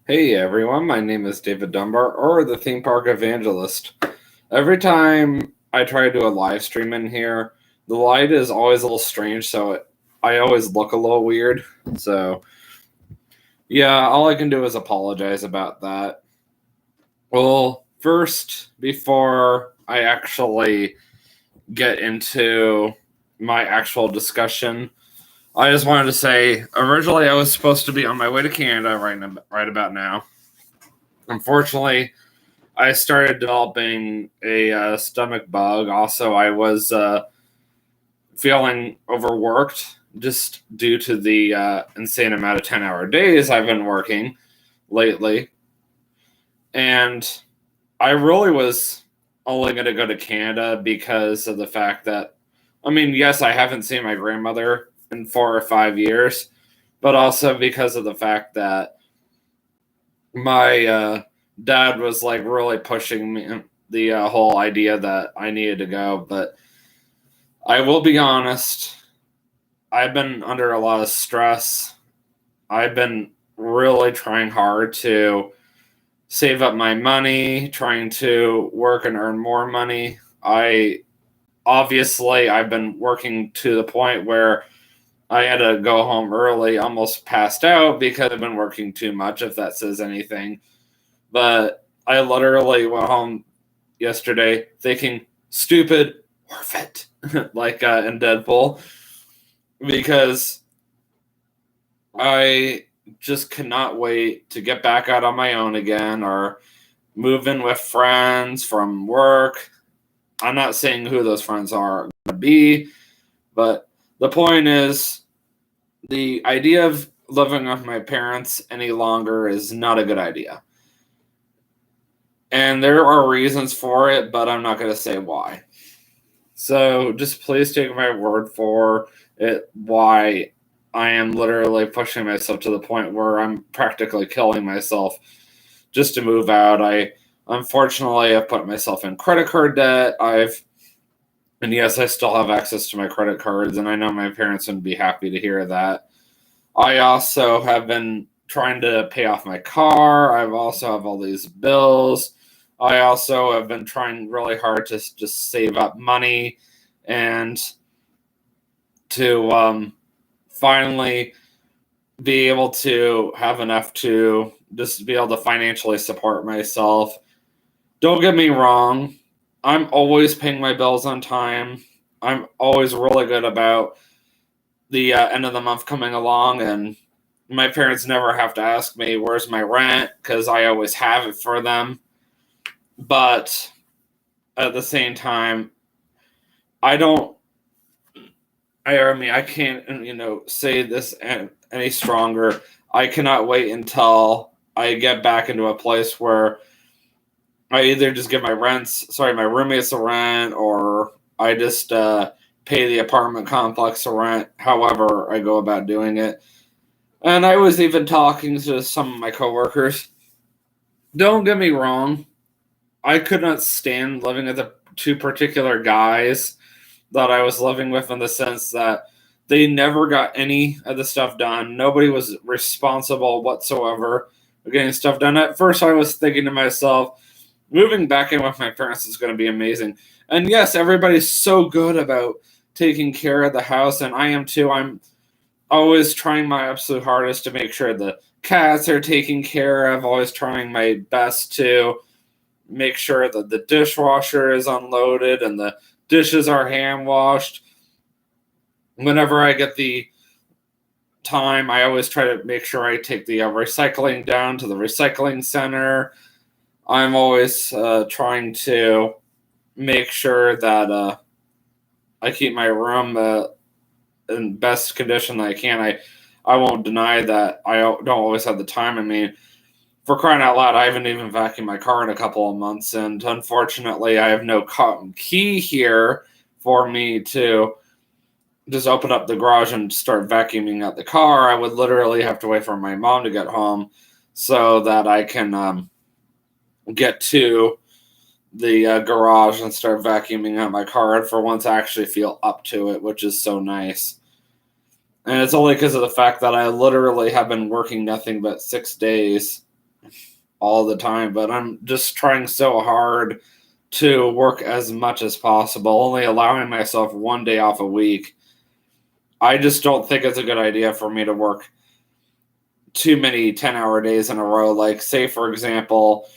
Hey everyone, my name is David Dunbar, or the Theme Park Evangelist. Every time I try to do a live stream in here, the light is always a little strange, so I always look a little weird. So, yeah, all I can do is apologize about that. Well, first, before I actually get into my actual discussion, I just wanted to say originally I was supposed to be on my way to Canada right about now. Unfortunately, I started developing a stomach bug. Also, I was feeling overworked just due to the insane amount of 10-hour days I've been working lately. And I really was only going to go to Canada because of the fact that, yes, I haven't seen my grandmother in 4 or 5 years, but also because of the fact that my dad was like really pushing me the whole idea that I needed to go. But I will be honest, I've been under a lot of stress. I've been really trying hard to save up my money, trying to work and earn more money. I've been working to the point where I had to go home early, almost passed out because I've been working too much, if that says anything. But I literally went home yesterday thinking, stupid, worth it, like in Deadpool, because I just cannot wait to get back out on my own again or move in with friends from work. I'm not saying who those friends are going to be, but the point is the idea of living with my parents any longer is not a good idea. And there are reasons for it, but I'm not going to say why. So just please take my word for it why I am literally pushing myself to the point where I'm practically killing myself just to move out. Unfortunately I've put myself in credit card debt. And yes, I still have access to my credit cards, and I know my parents would be happy to hear that. I also have been trying to pay off my car. I also have all these bills. I also have been trying really hard to just save up money and to finally be able to have enough to just be able to financially support myself. Don't get me wrong, I'm always paying my bills on time. I'm always really good about the end of the month coming along, and my parents never have to ask me where's my rent because I always have it for them. But at the same time, I don't. I can't, say this any stronger. I cannot wait until I get back into a place where I either just give my roommates a rent, or I just pay the apartment complex a rent. However, I go about doing it. And I was even talking to some of my coworkers. Don't get me wrong, I could not stand living with the two particular guys that I was living with, in the sense that they never got any of the stuff done. Nobody was responsible whatsoever for getting stuff done. At first, I was thinking to myself, moving back in with my parents is going to be amazing. And yes, everybody's so good about taking care of the house, and I am too. I'm always trying my absolute hardest to make sure the cats are taken care of, always trying my best to make sure that the dishwasher is unloaded and the dishes are hand washed. Whenever I get the time, I always try to make sure I take the recycling down to the recycling center. I'm always trying to make sure that I keep my room in best condition that I can. I won't deny that I don't always have the time. For crying out loud, I haven't even vacuumed my car in a couple of months, and unfortunately, I have no key here for me to just open up the garage and start vacuuming out the car. I would literally have to wait for my mom to get home so that I can get to the garage and start vacuuming out my car, and for once I actually feel up to it, which is so nice. And it's only because of the fact that I literally have been working nothing but 6 days all the time, but I'm just trying so hard to work as much as possible, only allowing myself one day off a week. I just don't think it's a good idea for me to work too many 10-hour days in a row. Like, say, for example,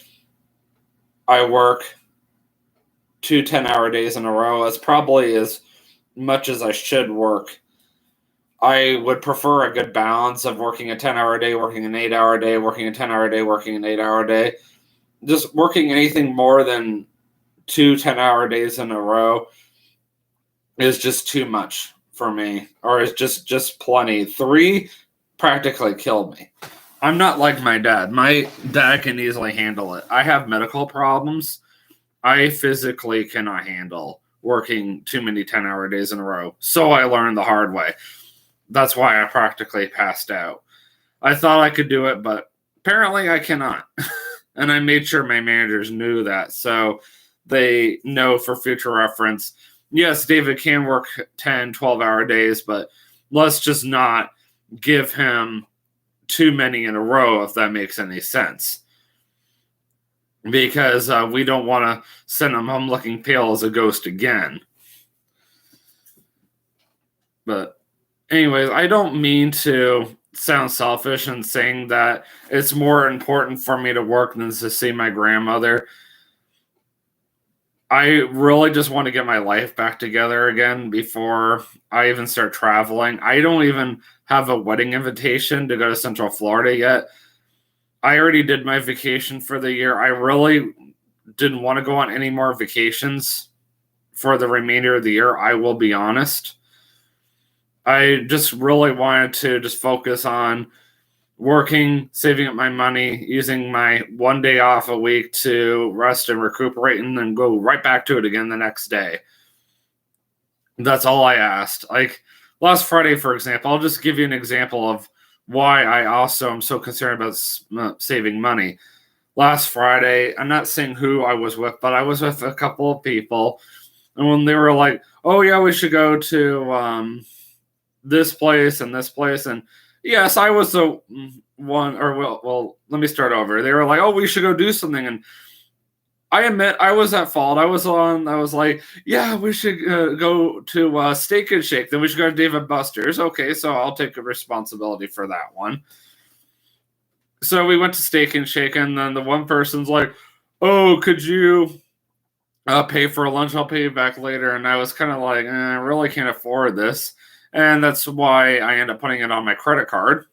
I work 2 10-hour days in a row. That's probably as much as I should work. I would prefer a good balance of working a 10-hour day, working an 8-hour day, working a 10-hour day, working an 8-hour day. Just working anything more than 2 10-hour days in a row is just too much for me, or is just plenty. 3 practically killed me. I'm not like my dad. My dad can easily handle it. I have medical problems. I physically cannot handle working too many 10-hour days in a row. So I learned the hard way. That's why I practically passed out. I thought I could do it, but apparently I cannot. And I made sure my managers knew that, so they know for future reference. Yes, David can work 10, 12-hour days, but let's just not give him too many in a row, if that makes any sense. Because we don't want to send him home looking pale as a ghost again. But anyways, I don't mean to sound selfish in saying that it's more important for me to work than to see my grandmother. I really just want to get my life back together again before I even start traveling. I don't even have a wedding invitation to go to Central Florida yet. I already did my vacation for the year. I really didn't want to go on any more vacations for the remainder of the year, I will be honest. I just really wanted to just focus on working, saving up my money, using my one day off a week to rest and recuperate, and then go right back to it again the next day. That's all I asked. Like last Friday, for example, I'll just give you an example of why I also am so concerned about saving money. Last Friday, I'm not saying who I was with, but I was with a couple of people. And when they were like, oh, yeah, we should go to this place and this place. And yes, I was the one, or well, let me start over. They were like, oh, we should go do something. And I admit I was at fault. I was like, yeah, we should go to Steak and Shake. Then we should go to Dave & Buster's. Okay, so I'll take a responsibility for that one. So we went to Steak and Shake, and then the one person's like, oh, could you pay for a lunch? I'll pay you back later. And I was kind of like, I really can't afford this. And that's why I ended up putting it on my credit card.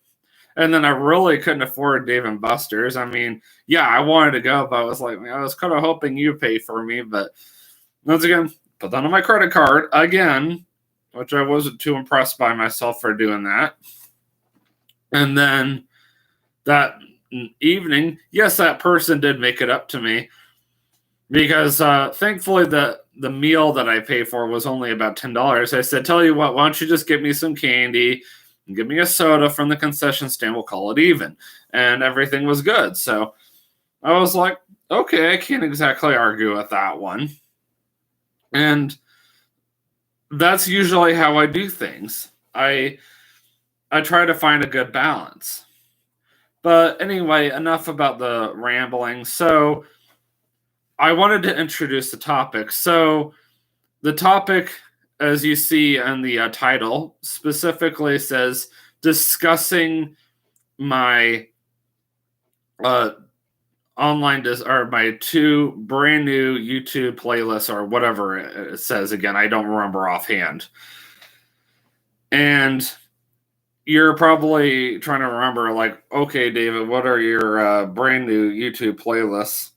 And then I really couldn't afford Dave & Buster's. I mean, yeah, I wanted to go, but I was like, I was kind of hoping you pay for me. But once again, put that on my credit card again, which I wasn't too impressed by myself for doing that. And then that evening, yes, that person did make it up to me, because thankfully the meal that I paid for was only about $10. I said, tell you what, why don't you just get me some candy and give me a soda from the concession stand, we'll call it even. And everything was good. So I was like, okay, I can't exactly argue with that one. And that's usually how I do things. I try to find a good balance. But anyway, enough about the rambling. So I wanted to introduce the topic. So the topic, as you see in the title, specifically says discussing my or my 2 brand new YouTube playlists, or whatever it says. Again, I don't remember offhand. And you're probably trying to remember, like, okay, David, what are your brand new YouTube playlists?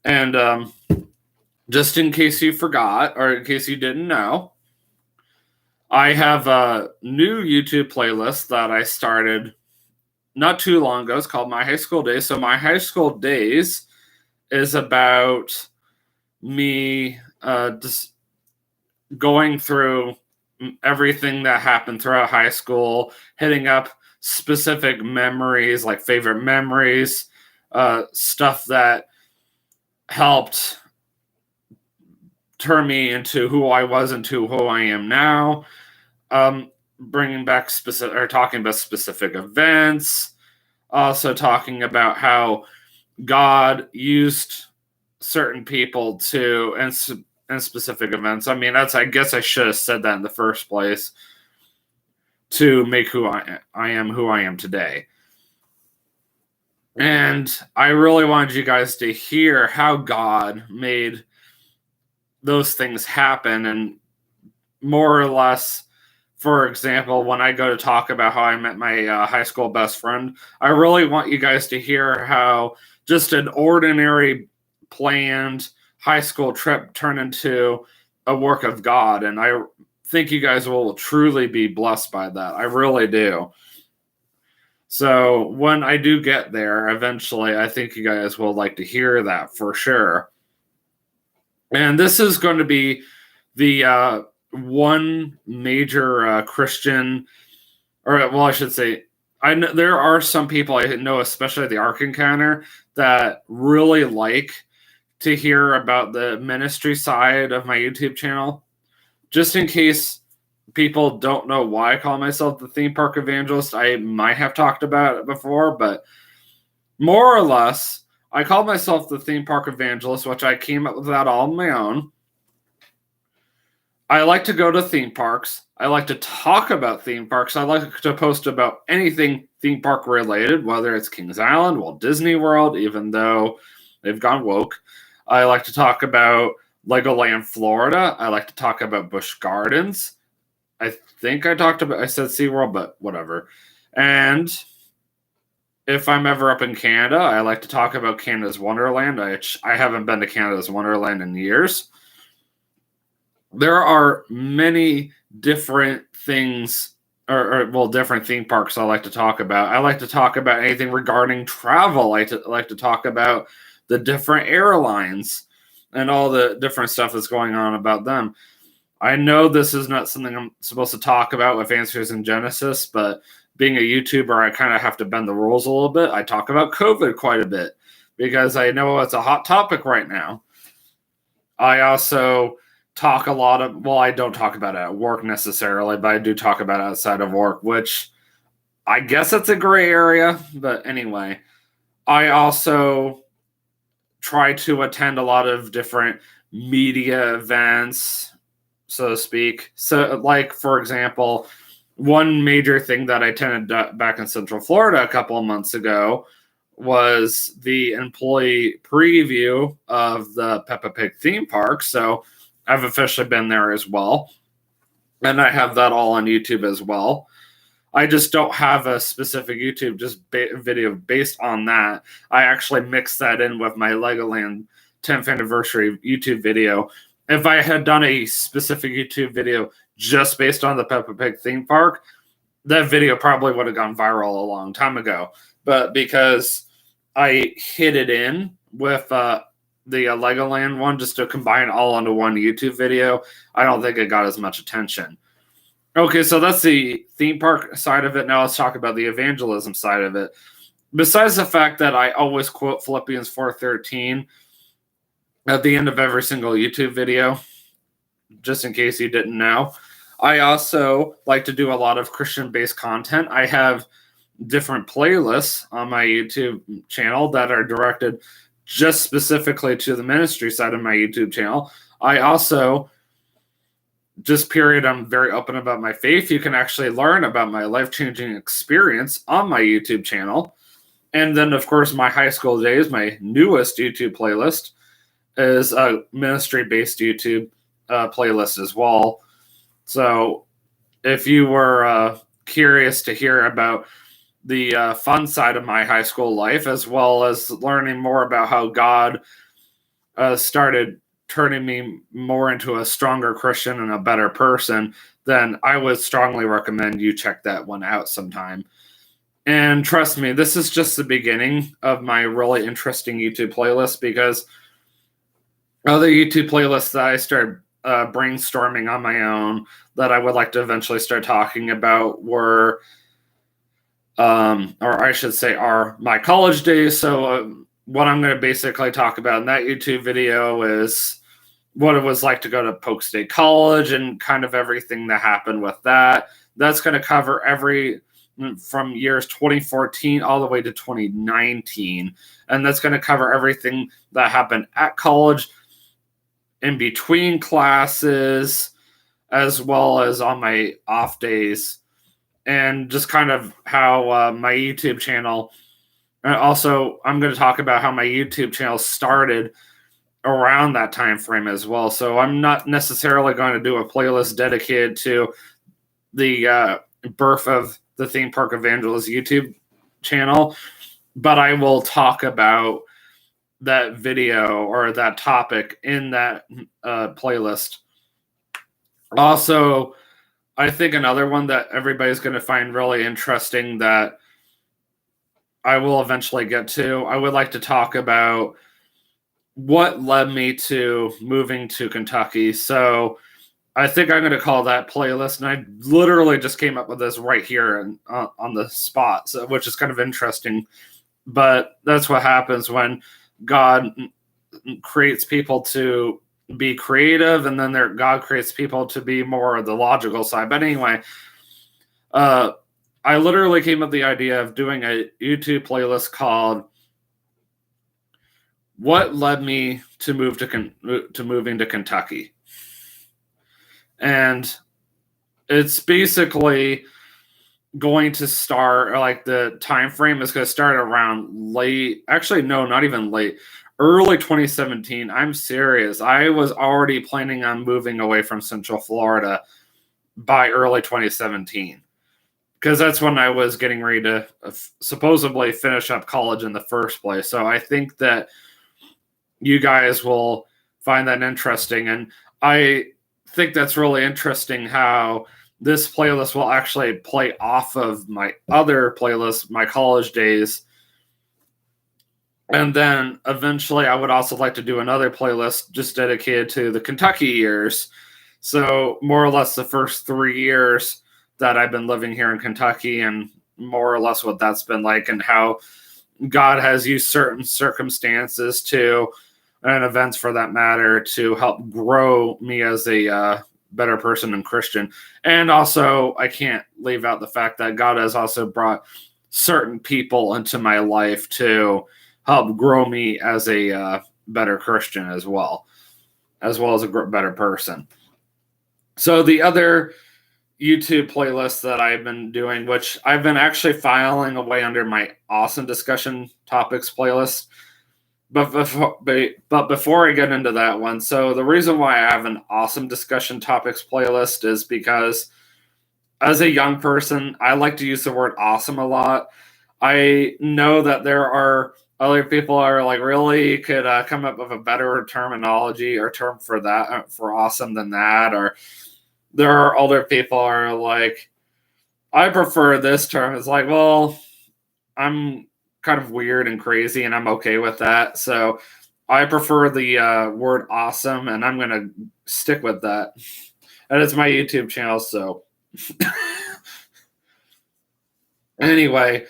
And just in case you forgot, or in case you didn't know, I have a new YouTube playlist that I started not too long ago. It's called My High School Days. So My High School Days is about me just going through everything that happened throughout high school, hitting up specific memories, like favorite memories, stuff that helped turn me into who I was into who I am now. Bringing back specific, or talking about specific events, also talking about how God used certain people to in specific events. I mean, I guess I should have said that in the first place to make who I am who I am today. And I really wanted you guys to hear how God made those things happen. And more or less, for example, when I go to talk about how I met my high school best friend, I really want you guys to hear how just an ordinary planned high school trip turned into a work of God. And I think you guys will truly be blessed by that. I really do. So when I do get there eventually, I think you guys will like to hear that for sure. And this is going to be the one major Christian, or well, I should say, I know there are some people I know, especially at the Ark Encounter, that really like to hear about the ministry side of my YouTube channel. Just in case people don't know why I call myself the theme park evangelist, I might have talked about it before, but more or less, I call myself the theme park evangelist, which I came up with that all on my own. I like to go to theme parks. I like to talk about theme parks. I like to post about anything theme park related, whether it's Kings Island, Walt Disney World, even though they've gone woke. I like to talk about Legoland, Florida. I like to talk about Busch Gardens. I think I said SeaWorld, but whatever. And if I'm ever up in Canada, I like to talk about Canada's Wonderland. I haven't been to Canada's Wonderland in years. There are many different things, or different theme parks I like to talk about. I like to talk about anything regarding travel. I like to talk about the different airlines and all the different stuff that's going on about them. I know this is not something I'm supposed to talk about with Answers in Genesis, but being a YouTuber, I kind of have to bend the rules a little bit. I talk about COVID quite a bit because I know it's a hot topic right now. I also talk a lot of, well, I don't talk about it at work necessarily, but I do talk about it outside of work, which I guess it's a gray area. But anyway, I also try to attend a lot of different media events, so to speak. So, like, for example, one major thing that I attended back in Central Florida a couple of months ago was the employee preview of the Peppa Pig theme park. So I've officially been there as well. And I have that all on YouTube as well. I just don't have a specific YouTube video based on that. I actually mixed that in with my Legoland 10th anniversary YouTube video. If I had done a specific YouTube video just based on the Peppa Pig theme park, that video probably would have gone viral a long time ago. But because I hid it in with the Legoland one just to combine all into one YouTube video, I don't think it got as much attention. Okay, so that's the theme park side of it. Now let's talk about the evangelism side of it. Besides the fact that I always quote Philippians 4:13 at the end of every single YouTube video, just in case you didn't know, I also like to do a lot of Christian-based content. I have different playlists on my YouTube channel that are directed just specifically to the ministry side of my YouTube channel. I also, I'm very open about my faith. You can actually learn about my life-changing experience on my YouTube channel. And then, of course, my high school days, my newest YouTube playlist is a ministry-based YouTube playlist as well. So if you were curious to hear about the fun side of my high school life, as well as learning more about how God started turning me more into a stronger Christian and a better person, then I would strongly recommend you check that one out sometime. And trust me, this is just the beginning of my really interesting YouTube playlist, because other YouTube playlists that I started brainstorming on my own that I would like to eventually start talking about were, or I should say, are my college days. So what I'm going to basically talk about in that YouTube video is what it was like to go to Polk State College and kind of everything that happened with that. That's going to cover every from years 2014 all the way to 2019. And that's going to cover everything that happened at college, in between classes, as well as on my off days, and just kind of how my YouTube channel. And also, I'm going to talk about how my YouTube channel started around that time frame as well. So I'm not necessarily going to do a playlist dedicated to the birth of the Theme Park Evangelist YouTube channel, but I will talk about that video or that topic in that playlist. Also, I think another one that everybody's going to find really interesting that I will eventually get to, I would like to talk about what led me to moving to Kentucky. So I think I'm going to call that playlist, and I literally just came up with this right here and on the spot, so, which is kind of interesting. But that's what happens when God creates people to be creative, and then God creates people to be more of the logical side. But anyway, I literally came up with the idea of doing a YouTube playlist called "What Led Me to Moving to Kentucky," and it's basically going to start, like the time frame is going to start around early 2017. I'm serious. I was already planning on moving away from Central Florida by early 2017, because that's when I was getting ready to supposedly finish up college in the first place. So I think that you guys will find that interesting. And I think that's really interesting how this playlist will actually play off of my other playlist, my college days. And then eventually I would also like to do another playlist just dedicated to the Kentucky years. So more or less the first 3 years that I've been living here in Kentucky, and more or less what that's been like, and how God has used certain circumstances and events for that matter to help grow me as a better person and Christian. And also, I can't leave out the fact that God has also brought certain people into my life to help grow me as a better Christian as well as a better person. So the other YouTube playlist that I've been doing, which I've been actually filing away under my awesome discussion topics playlist. But before I get into that one, so the reason why I have an awesome discussion topics playlist is because as a young person, I like to use the word awesome a lot. I know that there are other people are like, really, you could come up with a better terminology or term for that, for awesome than that. Or there are other people are like, I prefer this term. It's like, well, I'm kind of weird and crazy, and I'm okay with that. So I prefer the word awesome, and I'm going to stick with that. And it's my YouTube channel, so. Anyway,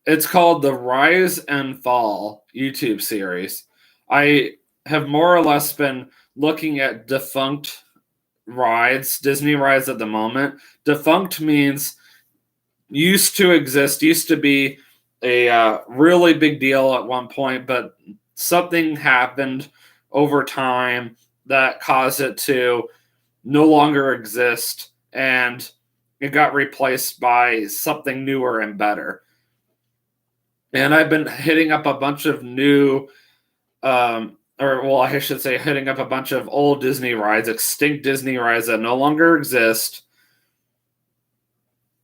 it's called the Rise and Fall YouTube series. I have more or less been looking at defunct rides, Disney rides at the moment. Defunct means used to exist, used to be a really big deal at one point, but something happened over time that caused it to no longer exist, and it got replaced by something newer and better. And I've been hitting up a bunch of new, I should say, hitting up a bunch of old Disney rides, extinct Disney rides that no longer exist,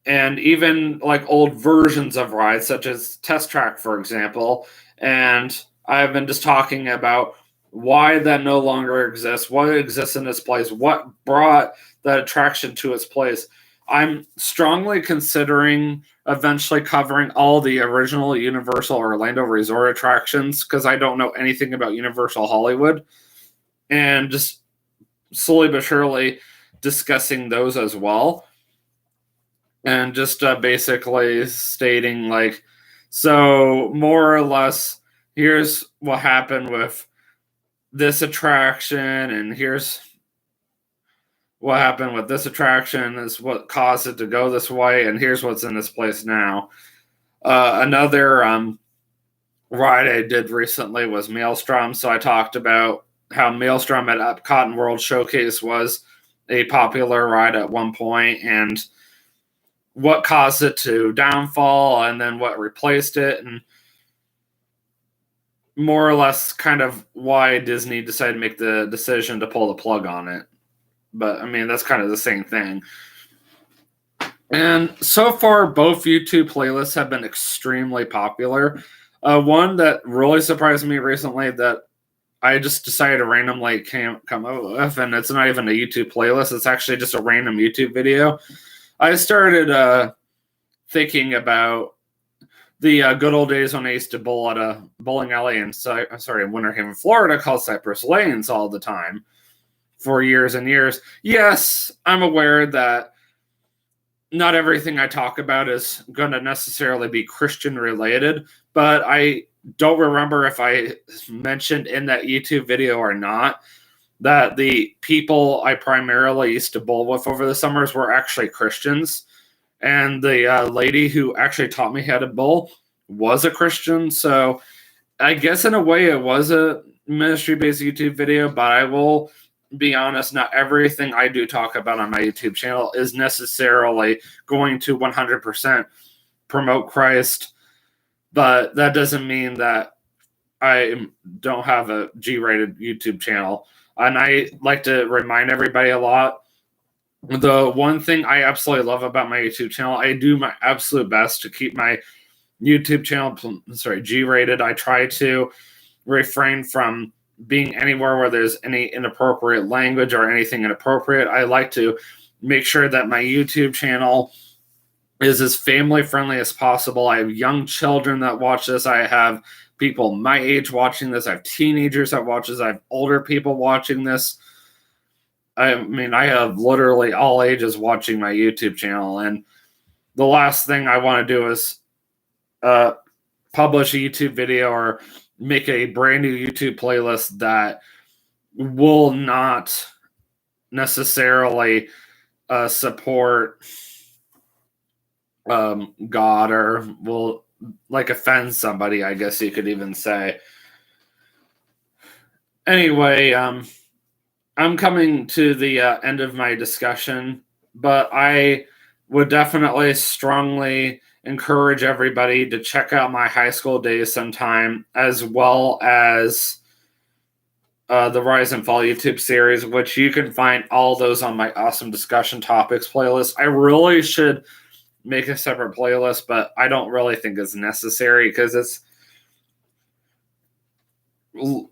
and even like old versions of rides, such as Test Track, for example. And I've been just talking about why that no longer exists, what exists in its place, what brought that attraction to its place. I'm strongly considering eventually covering all the original Universal Orlando Resort attractions, because I don't know anything about Universal Hollywood, and just slowly but surely discussing those as well. And just basically stating, like, so more or less, here's what happened with this attraction, and here's what happened with this attraction is what caused it to go this way, and here's what's in this place now. Another ride I did recently was Maelstrom, so I talked about how Maelstrom at Epcot and World Showcase was a popular ride at one point, and what caused it to downfall, and then what replaced it, and more or less kind of why Disney decided to make the decision to pull the plug on it. But I mean, that's kind of the same thing. And so far, both YouTube playlists have been extremely popular. One that really surprised me recently that I just decided to randomly come up with, and it's not even a YouTube playlist. It's actually just a random YouTube video. I started thinking about the good old days when I used to bowl at a bowling alley in Winter Haven, Florida, called Cypress Lanes all the time for years and years. Yes, I'm aware that not everything I talk about is going to necessarily be Christian related, but I don't remember if I mentioned in that YouTube video or not that the people I primarily used to bowl with over the summers were actually Christians. And the lady who actually taught me how to bowl was a Christian. So I guess in a way it was a ministry-based YouTube video, but I will be honest, not everything I do talk about on my YouTube channel is necessarily going to 100% promote Christ. But that doesn't mean that I don't have a G-rated YouTube channel. And I like to remind everybody a lot, the one thing I absolutely love about my YouTube channel, I do my absolute best to keep my YouTube channel, G-rated. I try to refrain from being anywhere where there's any inappropriate language or anything inappropriate. I like to make sure that my YouTube channel is as family friendly as possible. I have young children that watch this. I have people my age watching this. I have teenagers that watch this. I have older people watching this. I mean, I have literally all ages watching my YouTube channel, and the last thing I want to do is publish a YouTube video or make a brand new YouTube playlist that will not necessarily support God or will like offend somebody, I guess you could even say. Anyway, I'm coming to the end of my discussion, but I would definitely strongly encourage everybody to check out my high school days sometime, as well as the Rise and Fall YouTube series, which you can find all those on my awesome discussion topics playlist. I really should make a separate playlist, but I don't really think it's necessary because it's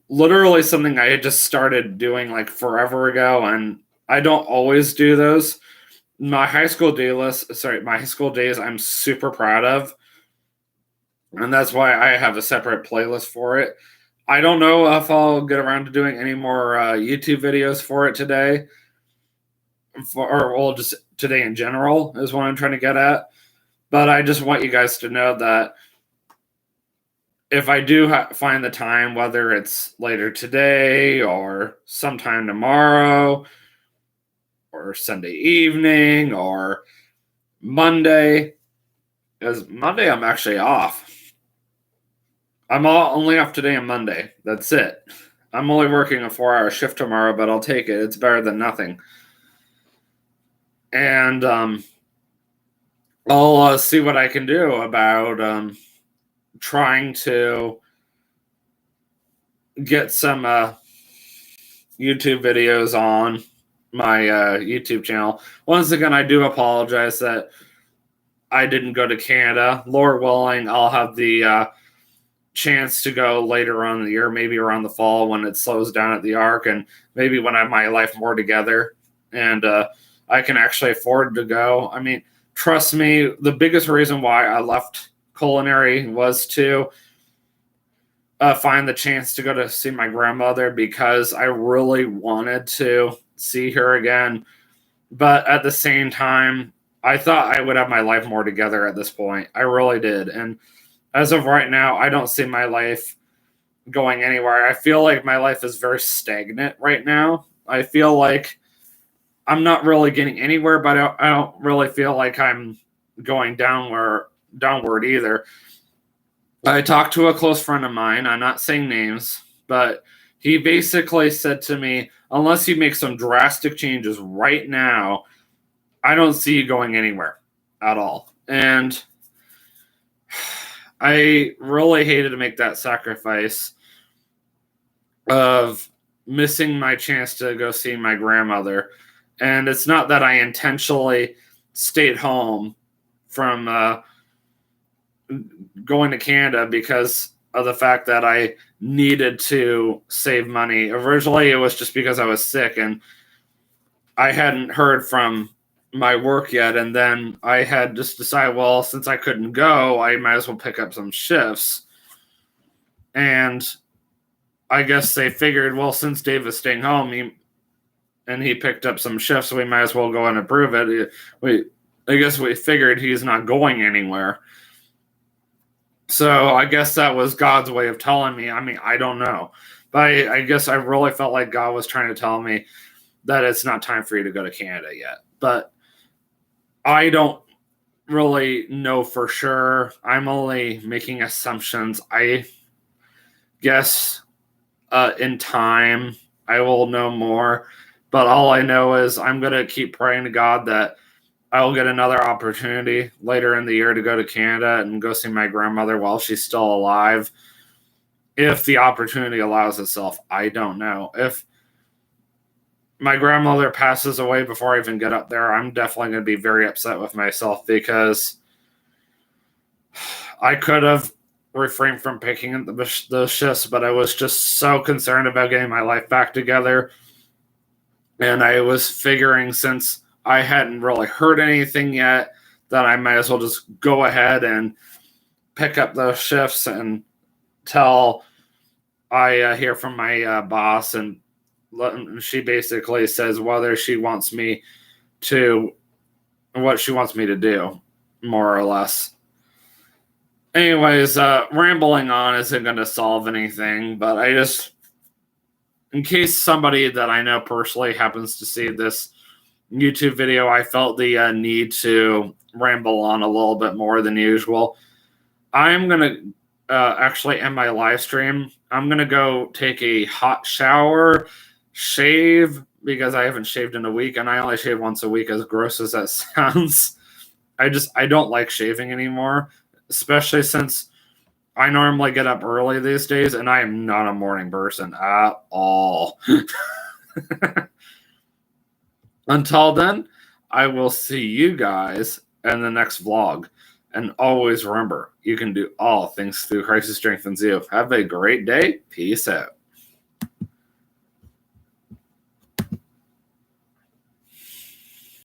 literally something I had just started doing like forever ago, and I don't always do those. My high school days I'm super proud of, and that's why I have a separate playlist for it. I don't know if I'll get around to doing any more YouTube videos for it today, or just today in general is what I'm trying to get at. But I just want you guys to know that if I do find the time, whether it's later today or sometime tomorrow or Sunday evening or Monday, because Monday I'm actually off. I'm only off today and Monday. That's it. I'm only working a 4-hour shift tomorrow, but I'll take it. It's better than nothing. And I'll see what I can do about trying to get some YouTube videos on my YouTube channel. Once again, I do apologize that I didn't go to Canada. Lord willing, I'll have the chance to go later on in the year, maybe around the fall when it slows down at the Ark, and maybe when I have my life more together and I can actually afford to go. I mean, trust me, the biggest reason why I left culinary was to find the chance to go to see my grandmother, because I really wanted to see her again. But at the same time, I thought I would have my life more together at this point. I really did. And as of right now, I don't see my life going anywhere. I feel like my life is very stagnant right now. I feel like I'm not really getting anywhere, but I don't really feel like I'm going downward either. I talked to a close friend of mine. I'm not saying names, but he basically said to me, unless you make some drastic changes right now, I don't see you going anywhere at all. And I really hated to make that sacrifice of missing my chance to go see my grandmother. And it's not that I intentionally stayed home from going to Canada because of the fact that I needed to save money. Originally, it was just because I was sick and I hadn't heard from my work yet. And then I had just decided, well, since I couldn't go, I might as well pick up some shifts. And I guess they figured, well, since Dave is staying home, he picked up some shifts, so we might as well go and approve it. I guess we figured he's not going anywhere. So I guess that was God's way of telling me. I mean, I don't know. But I guess I really felt like God was trying to tell me that it's not time for you to go to Canada yet. But I don't really know for sure. I'm only making assumptions. I guess in time I will know more. But all I know is I'm going to keep praying to God that I will get another opportunity later in the year to go to Canada and go see my grandmother while she's still alive. If the opportunity allows itself, I don't know. If my grandmother passes away before I even get up there, I'm definitely going to be very upset with myself because I could have refrained from picking the shifts, but I was just so concerned about getting my life back together. And I was figuring, since I hadn't really heard anything yet, that I might as well just go ahead and pick up those shifts until I hear from my boss. And she basically says whether she wants me to, what she wants me to do, more or less. Anyways, rambling on isn't going to solve anything, but I just, in case somebody that I know personally happens to see this YouTube video, I felt the need to ramble on a little bit more than usual. I'm going to actually end my live stream. I'm going to go take a hot shower, shave, because I haven't shaved in a week, and I only shave once a week, as gross as that sounds. I don't like shaving anymore, especially since I normally get up early these days, and I am not a morning person at all. Until then, I will see you guys in the next vlog. And always remember, you can do all things through Christ who strengthens you. Have a great day. Peace out.